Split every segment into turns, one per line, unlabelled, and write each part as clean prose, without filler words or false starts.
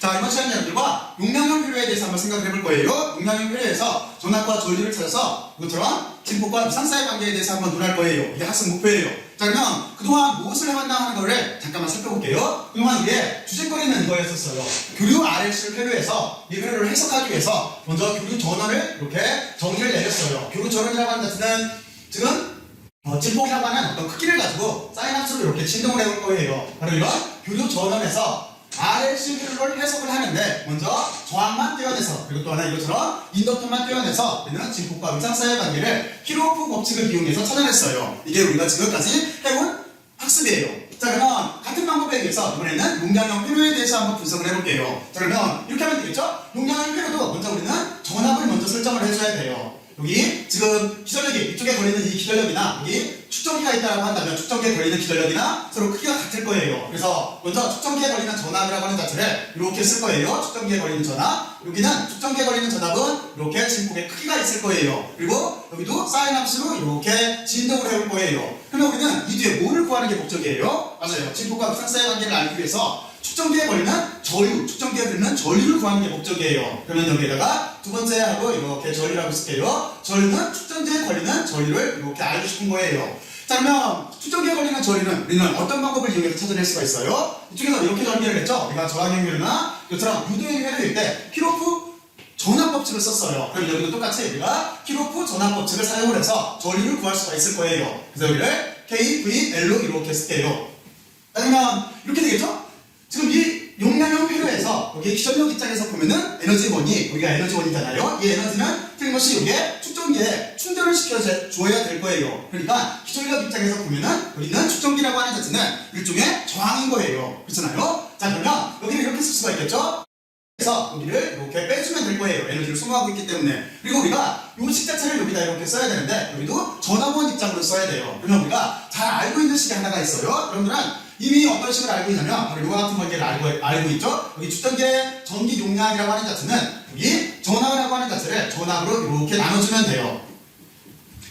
자, 이번 시간 여러분들과 용량형 회로에 대해서 한번 생각을 해볼 거예요. 용량형 회로에서 전압과 전류를 찾아서 이것처럼 진폭과 위상사의 관계에 대해서 한번 논할 거예요. 이게 학습 목표예요. 자, 그러면 그동안 무엇을 해왔나 하는 거를 잠깐만 살펴볼게요. 그동안 우리의 주제거리는 이거였었어요. 교류 RLC를 회로해서 이 회로를 해석하기 위해서 먼저 교류 전원을 이렇게 정의를 내렸어요. 교류 전원이라고 하는 자체는 지금 진폭이라고 하는 어떤 크기를 가지고 사인 함수로 이렇게 진동을 해볼 거예요. 바로 이런 교류 전원에서 RLC 회로를 해석을 하는데 먼저 저항만 떼어내서 그리고 또 하나 이것처럼 인덕터만 떼어내서 우리는 진폭과 위상사의 관계를 키로프 법칙을 이용해서 찾아냈어요. 이게 우리가 지금까지 해온 학습이에요. 자, 그러면 같은 방법에 의해서 이번에는 용량형 회로에 대해서 한번 분석을 해볼게요. 자, 그러면 이렇게 하면 되겠죠? 용량형 회로도 먼저 우리는 전압을 먼저 설정을 해줘야 돼요. 여기 지금 기전력이 이쪽에 걸리는 이 기전력이나 여기 축전기가 있다고 한다면 축전기에 걸리는 기전력이나 서로 크기가 같을 거예요. 그래서 먼저 축전기에 걸리는 전압이라고 하는 자체를 이렇게 쓸 거예요. 축전기에 걸리는 전압. 여기는 축전기에 걸리는 전압은 이렇게 진폭의 크기가 있을 거예요. 그리고 여기도 사인 함수로 이렇게 진동을 해올 거예요. 그러면 우리는 이 뒤에 뭐를 구하는 게 목적이에요? 맞아요. 진폭과 위상사의 관계를 알기 위해서 축전기에 걸리는 전류, 축전기에 걸리는 전류를 구하는 게 목적이에요. 그러면 여기에다가 두 번째 하고 이렇게 전류라고 쓸게요. 전류는 축전기에 걸리는 전류를 이렇게 알고 싶은 거예요. 자, 그러면 축전기에 걸리는 전류는 우리는 어떤 방법을 이용해서 찾아낼 수가 있어요? 이쪽에서 이렇게 전개를 했죠. 우리가 저항형 회로나 이처럼 유도형 회로일 때 키로프 전압법칙을 썼어요. 그럼 여기도 똑같이 우리가 키로프 전압법칙을 사용을 해서 전류를 구할 수가 있을 거예요. 그래서 여기를 KVL로 이렇게 쓸게요. 자, 그러면 이렇게 되겠죠? 지금 이 용량형 회로에서 여기 기전력 입장에서 보면은 에너지원이 여기가 에너지원이잖아요. 이 에너지는 틀림없이 여기에 축전기에 충전을 시켜줘야 될 거예요. 그러니까 기전력 입장에서 보면은 여기는 축전기라고 하는 자체는 일종의 저항인 거예요. 그렇잖아요. 자, 그러면 여기를 이렇게 쓸 수가 있겠죠? 그래서 여기를 이렇게 빼주면 될 거예요. 에너지를 소모하고 있기 때문에. 그리고 우리가 이 식 자체를 여기다 이렇게 써야 되는데 여기도 전압원 입장으로 써야 돼요. 그러면 우리가 잘 알고 있는 식이 하나가 있어요. 여러분들은 이미 어떤 식을 알고 있냐면 바로 이와 같은 관계를 알고 있죠. 여기 축전기의 전기 용량이라고 하는 자체는 여기 전압이라고 하는 자체를 전압으로 이렇게 나눠주면 돼요.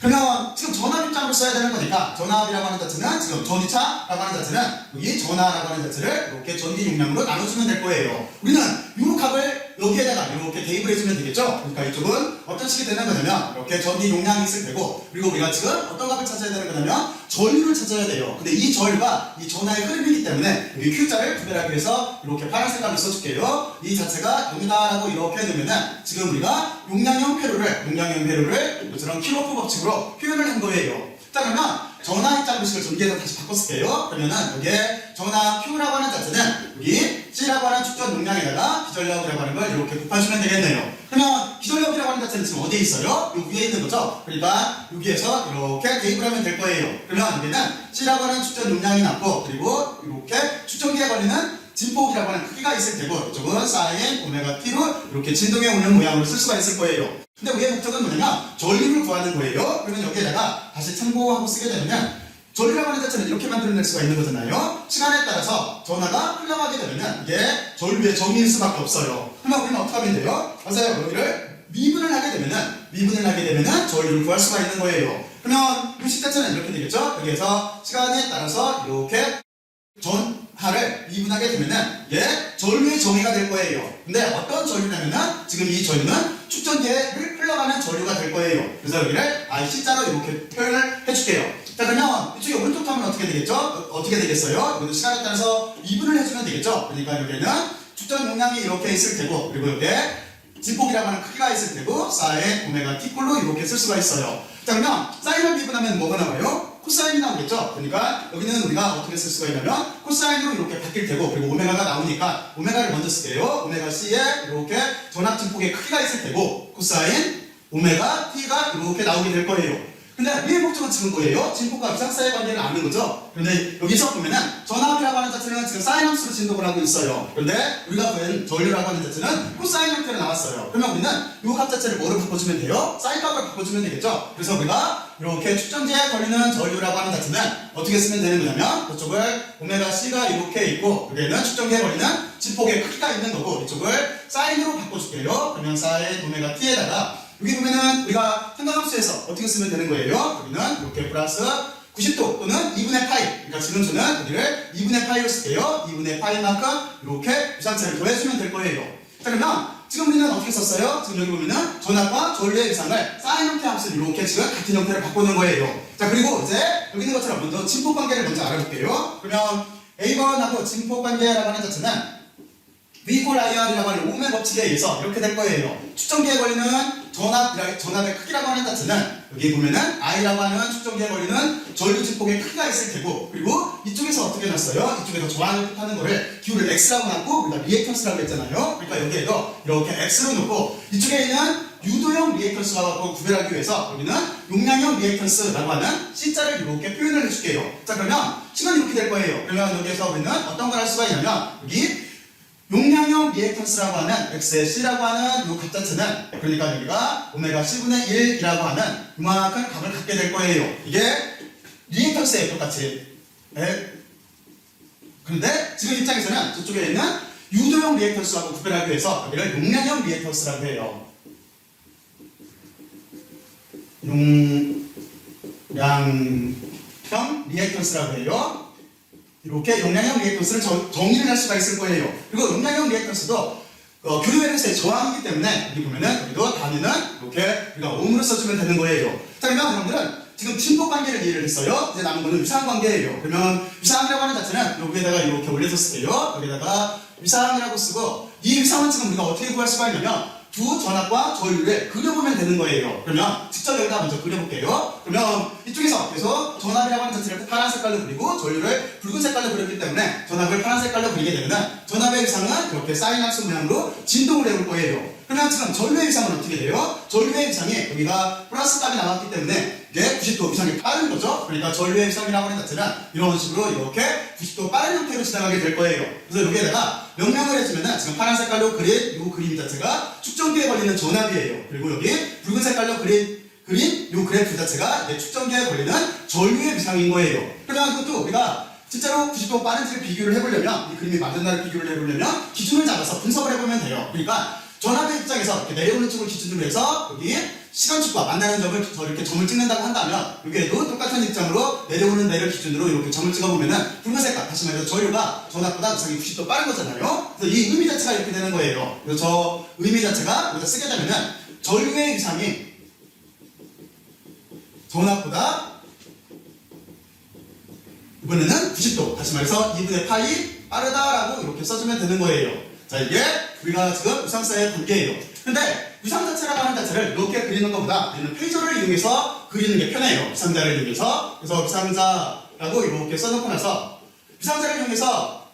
그러면 지금 전압 입장으로 써야 되는 거니까 전압이라고 하는 자체는 지금 전기차라고 하는 자체는 여기 전압이라고 하는 자체를 이렇게 전기 용량으로 나눠주면 될 거예요. 우리는 이 값을 여기에다가 이렇게 대입을 해주면 되겠죠. 그러니까 이쪽은 어떤 식이 되는 거냐면 이렇게 전기 용량이 있을 테고 그리고 우리가 지금 어떤 값을 찾아야 되는 거냐면 전류를 찾아야 돼요. 근데 이 전류가 이 전하의 흐름이기 때문에 여기 Q자를 구별하기 위해서 이렇게 파란 색깔로 써줄게요. 이 자체가 0이다라고 이렇게 해두면은 지금 우리가 용량형 회로를 이처럼 키로프 법칙으로 표현을 한 거예요. 자, 그러면 전하 입장식을 전기에서 다시 바꿨을게요. 그러면은 여기에 전하 Q라고 하는 자체는 여기 C라고 하는 축전 용량에다가 기전력이라고 하는 걸 이렇게 곱해주면 되겠네요. 그러면 기전력이라고 하는 자체는 지금 어디에 있어요? 요 위에 있는 거죠? 그러니까 여기에서 이렇게 대입을 하면 될 거예요. 그러면 여기는 C라고 하는 축전 용량이 남고 그리고 이렇게 축전기에 걸리는 진폭이라고 하는 크기가 있을 테고 이쪽은 사인 오메가 t로 이렇게 진동해 오는 모양으로 쓸 수가 있을 거예요. 근데 우리의 목적은 뭐냐면 전류를 구하는 거예요. 그러면 여기에다가 다시 참고하고 쓰게 되면 전류라고 하는 자체는 이렇게 만들어낼 수가 있는 거잖아요. 시간에 따라서 전하가 흘러가게 되면 이게 전류의 정의일 수밖에 없어요. 그러면 우리는 어떻게 하면 돼요? 맞아요. 여기를 미분을 하게 되면은 전류를 구할 수가 있는 거예요. 그러면 이 식 자체는 이렇게 되겠죠? 여기에서 시간에 따라서 이렇게 전하를 미분하게 되면은 이게 전류의 정의가 될 거예요. 근데 어떤 전류냐면은 지금 이 전류는 축전기를 흘러가는 전류가 될 거예요. 그래서 여기를 C자로 이렇게 표현을 해줄게요. 자, 그러면 이쪽에 오른쪽 하면 어떻게 되겠죠? 어떻게 되겠어요? 이것도 시간에 따라서 미분을 해주면 되겠죠? 그러니까 여기에는 축전 용량이 이렇게 있을 테고 그리고 여기에 진폭이라고 하는 크기가 있을 테고 사인 오메가 t꼴로 이렇게 쓸 수가 있어요. 자, 그러면 사인을 미분하면 뭐가 나와요? 코사인이 나오겠죠? 그러니까 여기는 우리가 어떻게 쓸 수가 있냐면 코사인으로 이렇게 바뀔 테고 그리고 오메가가 나오니까 오메가를 먼저 쓸게요. 오메가 C에 이렇게 전압 진폭의 크기가 있을 테고 코사인 오메가 T가 이렇게 나오게 될 거예요. 근데 우리의 목적은 지금 뭐예요? 진폭과 위상사의 관계를 아는 거죠? 그런데 여기서 보면은 전압이라고 하는 자체는 지금 사인 함수로 진동을 하고 있어요. 그런데 우리가 구한 전류라고 하는 자체는 코사인 형태로 나왔어요. 그러면 우리는 이 값 자체를 뭐로 바꿔주면 돼요? 사인 값을 바꿔주면 되겠죠? 그래서 우리가 이렇게 축전지에 걸리는 전류라고 하는 자체는 어떻게 쓰면 되는 거냐면 이쪽을 오메가 C가 이렇게 있고 여기에는 축전기에 걸리는 진폭의 크기가 있는 거고 이쪽을 사인으로 바꿔줄게요. 그러면 사인 오메가 T에다가 여기 보면은 우리가 상관함수에서 어떻게 쓰면 되는 거예요? 여기는 이렇게 플러스 90도 또는 2분의 파이. 그러니까 지금 저는 여기를 2분의 파이로 쓸게요. 2분의 파이만큼 이렇게 위상차를 더해주면 될 거예요. 자, 그러면 지금 우리는 어떻게 썼어요? 지금 여기 보면은 전압과 전류의 위상을 사인 형태 함수를 이렇게 지금 같은 형태로 바꾸는 거예요. 자, 그리고 이제 여기 있는 것처럼 먼저 진폭 관계를 먼저 알아볼게요. 그러면 A번하고 진폭 관계라고 하는 자체는 V = IR이라고 하는 오음의 법칙에 의해서 이렇게 될 거예요. 축전기에 걸리는 전압의 크기라고 하는 자체는 여기 보면은 I라고 하는 축전기에 걸리는 전류 진폭의 크기가 있을 테고, 그리고 이쪽에서 어떻게 놨어요? 이쪽에서 저항을 하는 거를 기호를 X라고 놨고 우리가 리액턴스라고 했잖아요. 그러니까 여기에도 이렇게 X로 놓고 이쪽에 있는 유도형 리액턴스와 구별하기 위해서 여기는 용량형 리액턴스라고 하는 C자를 이렇게 표현을 해줄게요. 자, 그러면 시간이 이렇게 될 거예요. 그러면 여기에서 우리는 어떤 걸 할 수가 있냐면 여기 용량형 리액턴스라고 하는 X의 C라고 하는 이 값 자체는, 그러니까 여기가 오메가 C분의 1이라고 하는 이만큼 값을 갖게 될 거예요. 이게 리액턴스예요, 똑같이. 네. 그런데 지금 입장에서는 저쪽에 있는 유도형 리액턴스하고 구별하기 위해서 여기를 용량형 리액턴스라고 해요. 용량형 리액턴스라고 해요. 이렇게 용량형 리액턴스를 정의를 할 수가 있을 거예요. 그리고 용량형 리액턴스도 교류회로서의 저항이기 때문에 여기 보면은 여기도 단위는 이렇게 우리가 오음으로 써주면 되는 거예요. 자, 그러면 여러분들은 지금 진폭 관계를 이해를 했어요. 이제 남은 거는 위상 관계예요. 그러면 위상이라고 하는 자체는 여기에다가 이렇게 올려줬을게요. 여기다가 위상이라고 쓰고, 이 위상은 지금 우리가 어떻게 구할 수가 있냐면 두 전압과 전류를 그려보면 되는 거예요. 그러면 직접 여기다 먼저 그려볼게요. 그러면 이쪽에서 계속 전압이라고 하는 자체를 파란 색깔로 그리고 전류를 붉은 색깔로 그렸기 때문에 전압을 파란 색깔로 그리게 되면 전압의 위상은 이렇게 사인 함수 모양으로 진동을 해볼 거예요. 그러면 지금 전류의 위상은 어떻게 돼요? 전류의 위상이 여기가 플러스 값이 나왔기 때문에 이게 90도 위상이 빠른 거죠. 그러니까 전류의 위상이라고 하는 자체는 이런 식으로 이렇게 90도 빠른 형태로 지나가게 될 거예요. 그래서 여기에다가 명명을 해주면은 지금 파란 색깔로 그린 이 그림 자체가 축전기에 걸리는 전압이에요. 그리고 여기 붉은 색깔로 그린 이 그래프 자체가 이제 축전기에 걸리는 전류의 위상인 거예요. 그러면 이것도 우리가 진짜로 90도 빠른지를 비교를 해보려면, 이 그림이 맞은 날을 비교를 해보려면 기준을 잡아서 분석을 해보면 돼요. 그러니까 전압의 입장에서 이렇게 내려오는 쪽을 기준으로 해서 여기 시간축과 만나는 점을 이렇게 점을 찍는다고 한다면, 여기에도 똑같은 입장으로 내려오는 데를 기준으로 이렇게 점을 찍어보면은 붉은 색깔, 다시 말해서 전류가 전압보다 위상이 90도 빠른 거잖아요. 그래서 이 의미 자체가 이렇게 되는 거예요. 그래서 저 의미 자체가 여기다 쓰게 되면은 전류의 위상이 전압보다 이번에는 90도, 다시 말해서 2분의 파이 빠르다라고 이렇게 써주면 되는 거예요. 자, 이게 우리가 지금 위상사의 관계예요. 근데 위상 자체라고 하는 자체를 이렇게 그리는 것보다 우리는 페이저를 이용해서 그리는 게 편해요. 위상자를 이용해서. 그래서 위상자라고 이렇게 써놓고 나서 위상자를 이용해서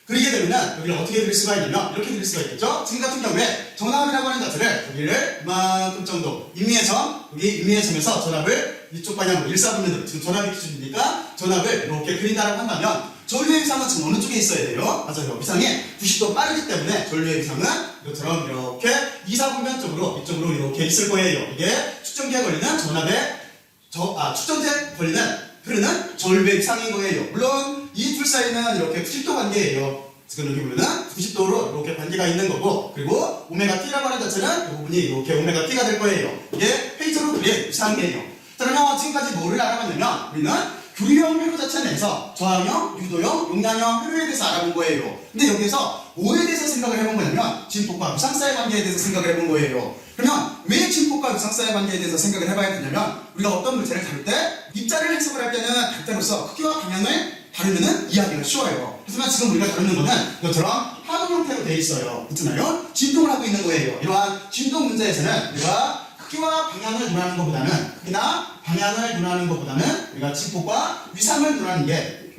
그리게 되면 여기를 어떻게 그릴 수가 있냐면 이렇게 그릴 수가 있겠죠. 지금 같은 경우에 전압이라고 하는 자체를 여기를 이만큼 정도 인미의 점, 여기 인미의 점에서 전압을 이쪽 방향으로 일사분면으로, 지금 전압이 기준이니까 전압을 이렇게 그린다라고 한다면 전류의 위상은 지금 어느 쪽에 있어야 돼요? 맞아요. 위상이 90도 빠르기 때문에 전류의 위상은 이것처럼 이렇게 이사분면적으로 이쪽으로 이렇게 있을 거예요. 이게 축전기에 걸리는 전압의 축전기에 흐르는 전류의 위상인 거예요. 물론 이 둘 사이는 이렇게 90도 관계예요. 지금 여기 보면은 90도로 이렇게 관계가 있는 거고, 그리고 오메가 t라고 하는 자체는 이 부분이 이렇게 오메가 t가 될 거예요. 이게 페이저로 그린 위상이에요. 자, 그러면 지금까지 뭐를 알아봤냐면 우리는 교류형 회로 자체 내에서 저항형, 유도형, 용량형 회로에 대해서 알아본 거예요. 근데 여기서 뭐에 대해서 생각을 해본 거냐면 진폭과 위상사의 관계에 대해서 생각을 해본 거예요. 그러면 왜 진폭과 위상사의 관계에 대해서 생각을 해봐야 되냐면 우리가 어떤 문제를 다룰 때 입자를 해석을 할 때는 각자로서 크기와 방향을 다루면은 이해하기가 쉬워요. 하지만 지금 우리가 다루는 거는 이것처럼 하동 형태로 되어 있어요. 그렇잖아요? 진동을 하고 있는 거예요. 이러한 진동 문제에서는 우리가 크기와 방향을 논하는 것보다는, 크기나 방향을 논하는 것보다는 우리가 진폭과 위상을 논하는 게,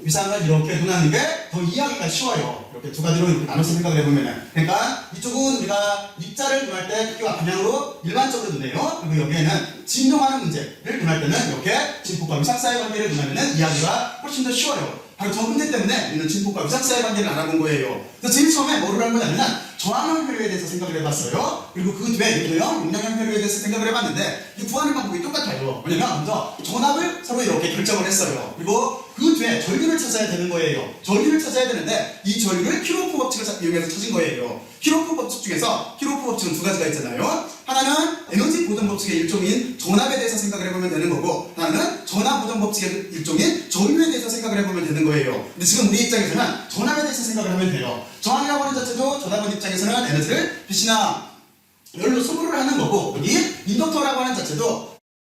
위상을 이렇게 논하는 게 더 이해하기가 쉬워요. 이렇게 두 가지로 이렇게 나눠서 생각을 해보면은. 그러니까 이쪽은 우리가 입자를 논할 때 크기와 방향으로 일반적으로 논해요. 그리고 여기에는 진동하는 문제를 논할 때는 이렇게 진폭과 위상사의 관계를 논하면은 이해하기가 훨씬 더 쉬워요. 바로 저 문제 때문에 우리는 진폭과 위상사의 관계를 알아본 거예요. 그래서 제일 처음에 뭐를 한 거냐면 저항형 회로에 대해서 생각을 해봤어요. 그리고 그 뒤에 유도형, 용량형 회로에 대해서 생각을 해봤는데 이 구하는 방법이 똑같아요. 왜냐면 먼저 전압을 서로 이렇게 결정을 했어요. 그리고 그 그 뒤에 전류를 찾아야 되는 거예요. 전류를 찾아야 되는데 이 전류를 키로프 법칙을 이용해서 찾은 거예요. 키로프 법칙 중에서 키로프 법칙은 두 가지가 있잖아요. 하나는 에너지 보존 법칙의 일종인 전압에 대해서 생각을 해보면 되는 거고, 하나는 전압 보존 법칙의 일종인 전류에 대해서 생각을 해보면 되는 거예요. 근데 지금 우리 입장에서는 전압에 대해서 생각을 하면 돼요. 저항이라고 하는 자체도 전압원 입장에서는 에너지를 빛이나 열로 소모를 하는 거고, 여기 인덕터라고 하는 자체도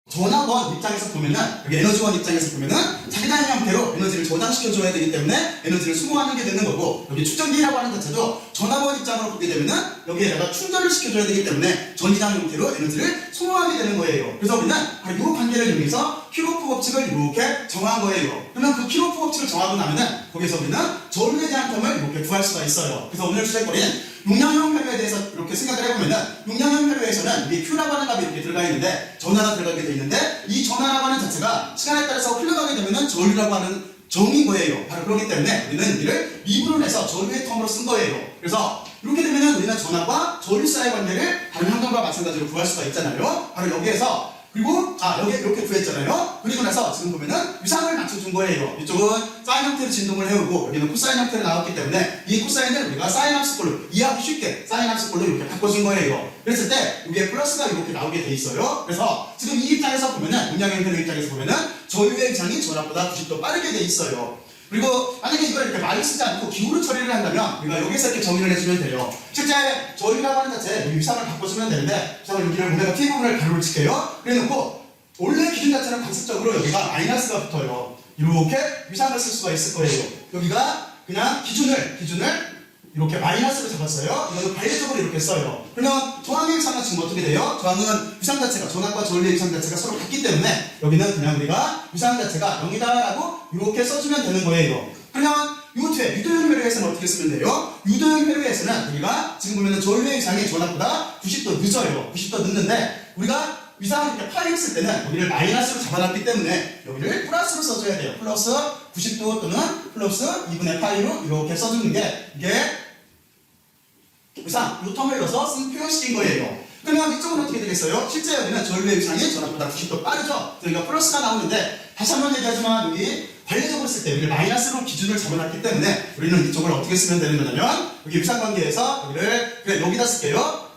전압원 입장에서 보면은, 여기 에너지원 입장에서 보면은 자기장 형태로 에너지를 저장시켜줘야 되기 때문에 에너지를 소모하는 게 되는 거고, 여기 축전기라고 하는 자체도 전압원 입장으로 보게 되면은 여기에다가 충전을 시켜줘야 되기 때문에 전기장 형태로 에너지를 소모하게 되는 거예요. 그래서 우리는 바로 이 관계를 이용해서 키로프 법칙을 이렇게 정한 거예요. 그러면 그 키로프 법칙을 정하고 나면은 거기서 우리는 전류에 대한 텀을 이렇게 구할 수가 있어요. 그래서 오늘 주제거리는 용량형 회로에 대해서 이렇게 생각을 해보면은, 용량형 회로에서는 우리 Q라고 하는 값이 이렇게 들어가 있는데, 전하가 들어가게 돼 있는데, 이 전하라고 하는 자체가 시간에 따라서 흘러가게 되면은 전류라고 하는 정인 거예요. 바로 그렇기 때문에 우리는 여기를 미분을 해서 전류의 텀으로 쓴 거예요. 그래서 이렇게 되면은 우리는 전압과 전류 사이의 관계를 다른 항정과 마찬가지로 구할 수가 있잖아요. 바로 여기에서, 그리고 여기 이렇게 구했잖아요. 그리고 나서 지금 보면은 위상을 맞춰준 거예요. 이쪽은 사인 형태로 진동을 해오고, 여기는 코사인 형태로 나왔기 때문에 이 코사인을 우리가 사인 합수꼴로 이해하기 쉽게 사인 합수꼴로 이렇게 바꿔준 거예요. 그랬을 때 여기에 플러스가 이렇게 나오게 돼 있어요. 그래서 지금 이 입장에서 보면은, 용량형 회로 입장에서 보면은 전류의 위상이 전압보다 90도 빠르게 돼 있어요. 그리고 만약에 이걸 이렇게 많이 쓰지 않고 기호로 처리를 한다면 우리가 여기서 이렇게 정의를 해주면 돼요. 실제 전류라고 하는 자체 위상을 바꿔주면 되는데, 위상을 여기를 오메가 T 부분을 가로를 칠게요. 그래놓고 원래 기준 자체는 관습적으로 여기가 마이너스가 붙어요. 이렇게 위상을 쓸 수가 있을 거예요. 여기가 그냥 기준을 이렇게 마이너스로 잡았어요. 이거는 관례적으로 이렇게 써요. 그러면 저항의 위상은 지금 어떻게 돼요? 저항은 위상 자체가, 전압과 전류의 위상 자체가 서로 같기 때문에 여기는 그냥 우리가 위상 자체가 0이다라고 이렇게 써주면 되는 거예요. 그러면 이 뒤에 유도형 회로에서는 어떻게 쓰면 돼요? 유도형 회로에서는 우리가 지금 보면은 전류의 위상이 전압보다 90도 늦어요. 90도 늦는데 우리가 위상을 이렇게 파이 했을 때는 여기를 마이너스로 잡아놨기 때문에 여기를 플러스로 써줘야 돼요. 플러스 90도 또는 플러스 2분의 파이로 이렇게 써주는 게 이게 위상, 요 텀을 넣어서 쓴 표현식인 거예요. 그러면 이쪽은 어떻게 되겠어요? 실제 여기는 전류의 위상이 전압보다 90도 빠르죠? 여기가 플러스가 나오는데, 다시 한번 얘기하지만 여기 관례적으로 쓸 때 여기를 마이너스로 기준을 잡아놨기 때문에 우리는 이쪽을 어떻게 쓰면 되는 거냐면, 여기 위상 관계에서 여기를 그냥 여기다 쓸게요.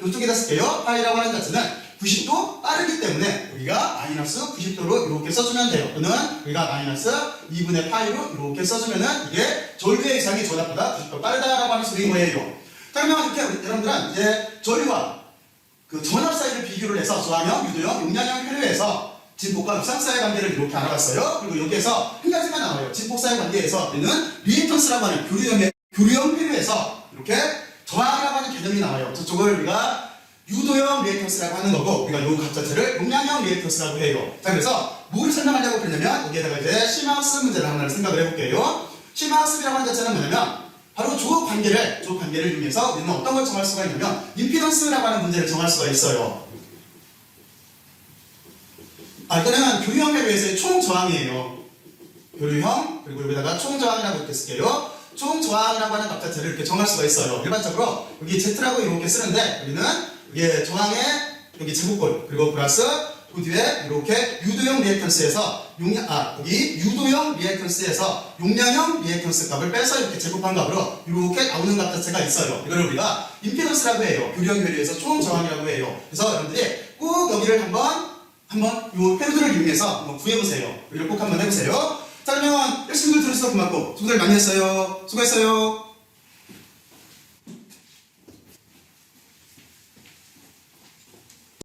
이쪽에다 쓸게요. 파이라고 하는 자체는 90도 빠르기 때문에 여기가 마이너스 90도로 이렇게 써주면 돼요. 또는 여기가 마이너스 2분의 파이로 이렇게 써주면은 이게 전류의 위상이 전압보다 90도 빠르다라고 하는 소리인 거예요. 그러면 이렇게 여러분들은 이제 전류와 그 전압 사이를 비교를 해서 저항형, 유도형, 용량형 회로에서 진폭과 위상 사이의 관계를 이렇게 알아봤어요. 그리고 여기에서 한 가지가 나와요. 진폭 사이의 관계에서 우리는 리액턴스라고 하는 교류형 회로에서 이렇게 저항이라고 하는 개념이 나와요. 저쪽을 우리가 유도형 리액턴스라고 하는 거고, 우리가 요 값 자체를 용량형 리액턴스라고 해요. 자, 그래서 뭘 설명하려고 그러냐면 여기에다가 이제 시마우스 문제를 하나를 생각을 해볼게요. 시마우스라고 하는 자체는 뭐냐면 바로 조 관계를 이용해서 우리는 어떤 걸 정할 수가 있냐면 임피던스라고 하는 문제를 정할 수가 있어요. 이거는 교류형 회로에서의 총 저항이에요. 교류형, 그리고 여기다가 총 저항이라고 이렇게 쓸게요. 총 저항이라고 하는 값 자체를 이렇게 정할 수가 있어요. 일반적으로 여기 Z라고 이렇게 쓰는데, 우리는 이게 저항의 여기 제곱골, 그리고 플러스 그 뒤에 이렇게 유도형 리액턴스에서 여기 유도형 리액턴스에서 용량형 리액턴스 값을 빼서 이렇게 제곱한 값으로 이렇게 나오는 값 자체가 있어요. 이걸 우리가 임피던스라고 해요. 교류형 회로에서 총 저항이라고 해요. 그래서 여러분들이 꼭 여기를 한번 이 회로들을 이용해서 한번 구해보세요. 이걸 꼭 한번 해보세요. 자, 그러면 열심히 들으셔서 고맙고 수고들 많이 했어요. 수고했어요.